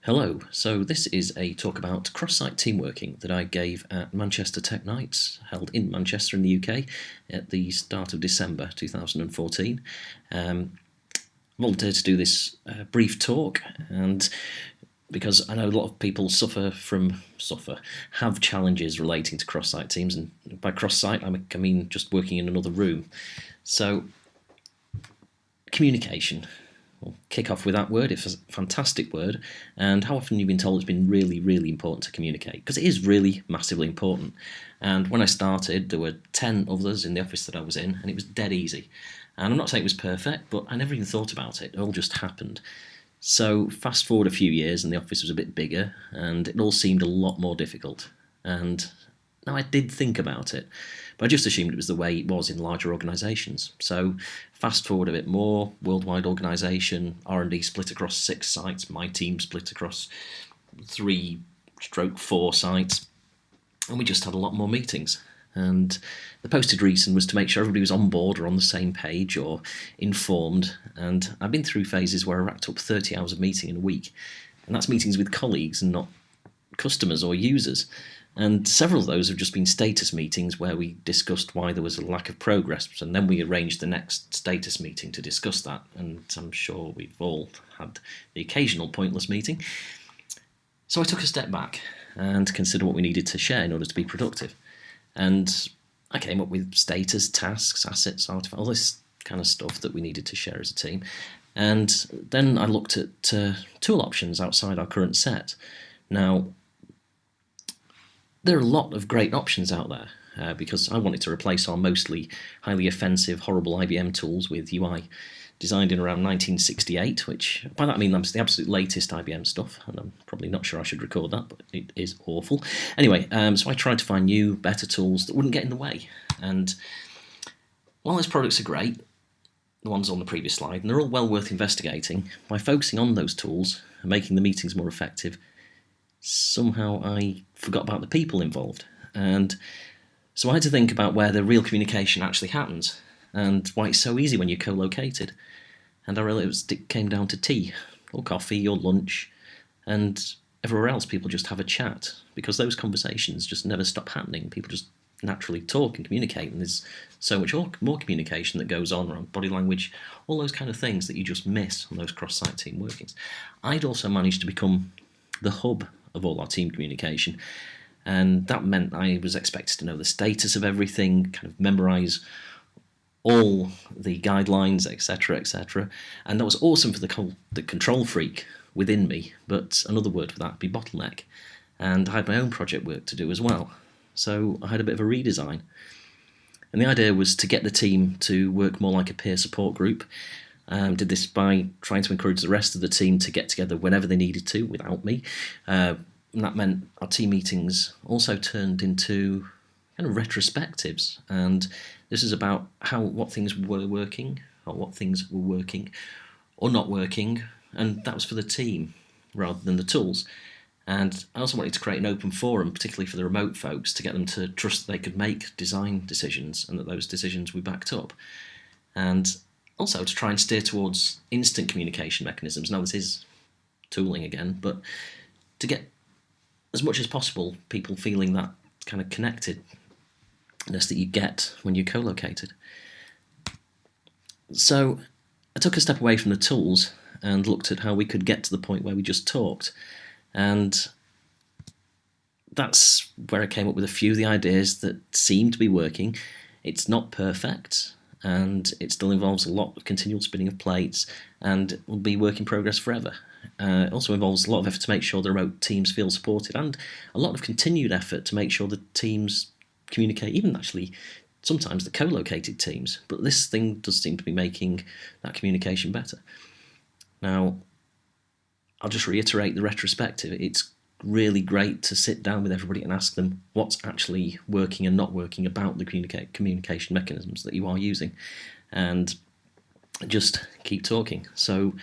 Hello, so this is a talk about cross-site teamworking that I gave at mcrtechnights, held in Manchester in the UK at the start of December 2014. I volunteered to do this brief talk, and because I know a lot of people have challenges relating to cross-site teams, and by cross-site I mean just working in another room. So communication. We'll kick off with that word. It's a fantastic word, and how often you've been told it's been really, really important to communicate, because it is really massively important. And when I started, there were 10 others in the office that I was in, and it was dead easy. And I'm not saying it was perfect, but I never even thought about it. It all just happened. So fast forward a few years, and the office was a bit bigger, and it all seemed a lot more difficult. And now I did think about it, but I just assumed it was the way it was in larger organisations. So fast forward a bit more, worldwide organisation, R&D split across 6 sites, my team split across 3/4 sites, and we just had a lot more meetings. And the posted reason was to make sure everybody was on board or on the same page or informed. And I've been through phases where I racked up 30 hours of meeting in a week, and that's meetings with colleagues and not customers or users. And several of those have just been status meetings where we discussed why there was a lack of progress, and then we arranged the next status meeting to discuss that. And I'm sure we've all had the occasional pointless meeting. So I took a step back and considered what we needed to share in order to be productive. And I came up with status, tasks, assets, artifacts, all this kind of stuff that we needed to share as a team. And then I looked at tool options outside our current set. Now, there are a lot of great options out there because I wanted to replace our mostly highly offensive, horrible IBM tools with UI designed in around 1968, which by that I mean that's the absolute latest IBM stuff, and I'm probably not sure I should record that, but it is awful. Anyway, so I tried to find new, better tools that wouldn't get in the way. And while those products are great, the ones on the previous slide, and they're all well worth investigating, by focusing on those tools and making the meetings more effective, somehow I forgot about the people involved. And so I had to think about where the real communication actually happens and why it's so easy when you're co-located. And I realised it came down to tea or coffee or lunch, and everywhere else people just have a chat because those conversations just never stop happening. People just naturally talk and communicate, and there's so much more communication that goes on around body language, all those kind of things that you just miss on those cross-site team workings. I'd also managed to become the hub of all our team communication, and that meant I was expected to know the status of everything, kind of memorise all the guidelines, etc., etc. And that was awesome for the control freak within me, but another word for that would be bottleneck. And I had my own project work to do as well, so I had a bit of a redesign. And the idea was to get the team to work more like a peer support group. Did this by trying to encourage the rest of the team to get together whenever they needed to without me. And that meant our team meetings also turned into kind of retrospectives, and this is about what things were working or what things were working or not working, and that was for the team rather than the tools. And I also wanted to create an open forum, particularly for the remote folks, to get them to trust that they could make design decisions and that those decisions were backed up, and also to try and steer towards instant communication mechanisms. Now this is tooling again, but to get as much as possible people feeling that kind of connectedness that you get when you're co-located. So I took a step away from the tools and looked at how we could get to the point where we just talked. And that's where I came up with a few of the ideas that seem to be working. It's not perfect, and it still involves a lot of continual spinning of plates, and it will be work in progress forever. It also involves a lot of effort to make sure the remote teams feel supported, and a lot of continued effort to make sure the teams communicate, even actually sometimes the co-located teams. But this thing does seem to be making that communication better. Now, I'll just reiterate the retrospective. It's really great to sit down with everybody and ask them what's actually working and not working about the communication mechanisms that you are using, and just keep talking. So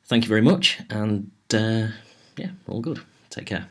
thank you very much, and yeah, all good. Take care.